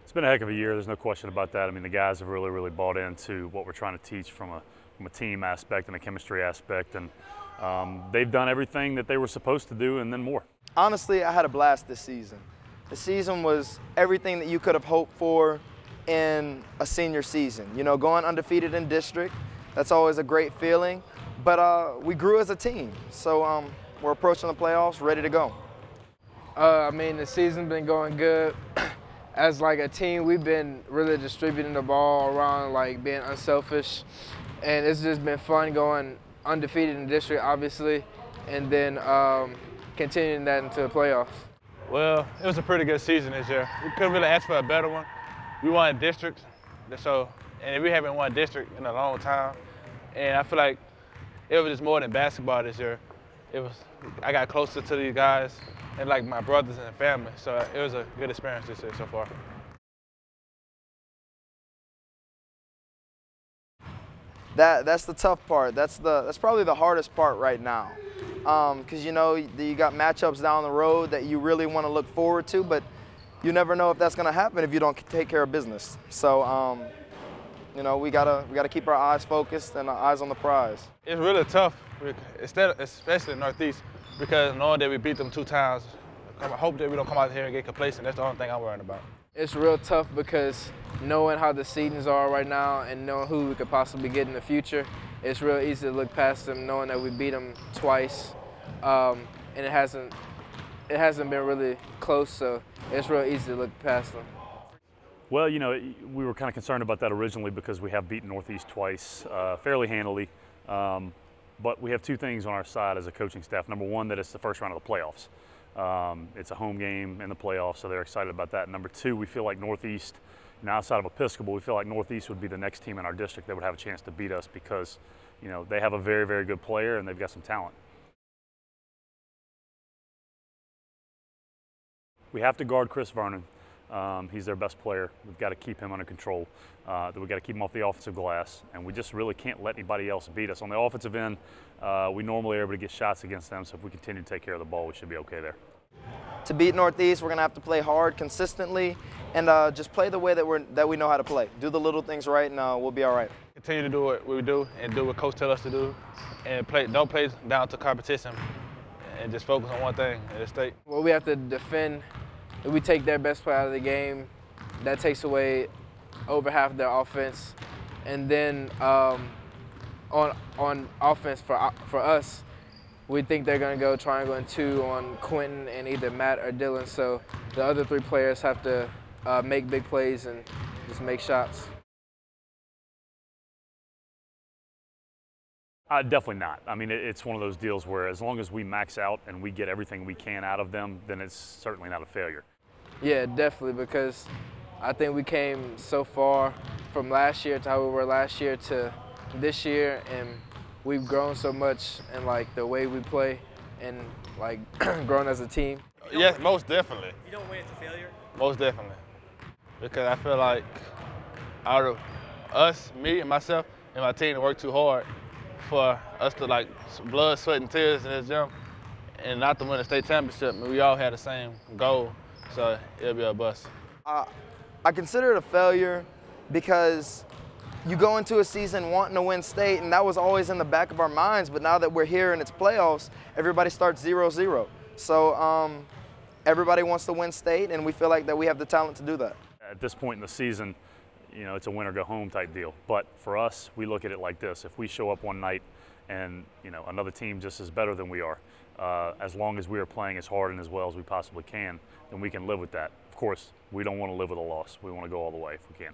It's been a heck of a year. There's no question about that. I mean, the guys have really bought into what we're trying to teach from a team aspect and a chemistry aspect, and they've done everything that they were supposed to do and then more. Honestly, I had a blast this season. The season was everything that you could have hoped for in a senior season. You know, going undefeated in district, that's always a great feeling. But we grew as a team, so we're approaching the playoffs, ready to go. I mean, the season's been going good. As like a team, we've been really distributing the ball around, like being unselfish, and it's just been fun going undefeated in district, obviously, and then continuing that into the playoffs. Well, it was a pretty good season this year. We couldn't really ask for a better one. We won district, and we haven't won district in a long time, and I feel like it was just more than basketball this year. I got closer to these guys and like my brothers and family, so it was a good experience this year so far. That's the tough part. That's probably the hardest part right now, because you know you got matchups down the road that you really want to look forward to, but you never know if that's going to happen if you don't take care of business. So you know, we gotta keep our eyes focused and our eyes on the prize. It's really tough, especially in Northeast, because knowing that we beat them 2 times, I hope that we don't come out here and get complacent. That's the only thing I'm worrying about. It's real tough because knowing how the seedings are right now and knowing who we could possibly get in the future, it's real easy to look past them, knowing that we beat them twice, and it hasn't been really close, so it's real easy to look past them. Well, you know, we were kind of concerned about that originally because we have beaten Northeast twice fairly handily. But we have 2 things on our side as a coaching staff. Number one, that it's the first round of the playoffs. It's a home game in the playoffs, so they're excited about that. Number 2, we feel like Northeast, outside of Episcopal, we feel like Northeast would be the next team in our district that would have a chance to beat us because, you know, they have a very good player and they've got some talent. We have to guard Chris Vernon. He's their best player. We've got to keep him under control. We've got to keep him off the offensive glass, and we just really can't let anybody else beat us. On the offensive end, we normally are able to get shots against them, so if we continue to take care of the ball, we should be okay there. To beat Northeast, we're going to have to play hard consistently and just play the way that we know how to play. Do the little things right, and we'll be all right. Continue to do what we do and do what Coach tells us to do, and don't play down to competition, and just focus on one thing at the state. Well, we have to defend. If we take their best player out of the game, that takes away over half of their offense. And then on offense for us, we think they're going to go triangle and 2 on Quinton and either Matt or Dylon. So the other 3 players have to make big plays and just make shots. Definitely not. I mean, it's one of those deals where as long as we max out and we get everything we can out of them, then it's certainly not a failure. Yeah, definitely, because I think we came so far from last year to how we were last year to this year, and we've grown so much in like the way we play and like grown as a team. Yes, most definitely. If you don't win, it's a failure? Most definitely. Because I feel like out of us, me and myself and my team to work too hard for us to like blood, sweat, and tears in this gym and not to win the state championship. I mean, we all had the same goal, so it'll be a bust. I consider it a failure because you go into a season wanting to win state, and that was always in the back of our minds, but now that we're here and it's playoffs, everybody starts 0-0. So everybody wants to win state, and we feel like that we have the talent to do that. At this point in the season, you know, it's a win or go home type deal. But for us, we look at it like this. If we show up one night and, you know, another team just is better than we are, as long as we are playing as hard and as well as we possibly can, then we can live with that. Of course, we don't want to live with a loss. We want to go all the way if we can.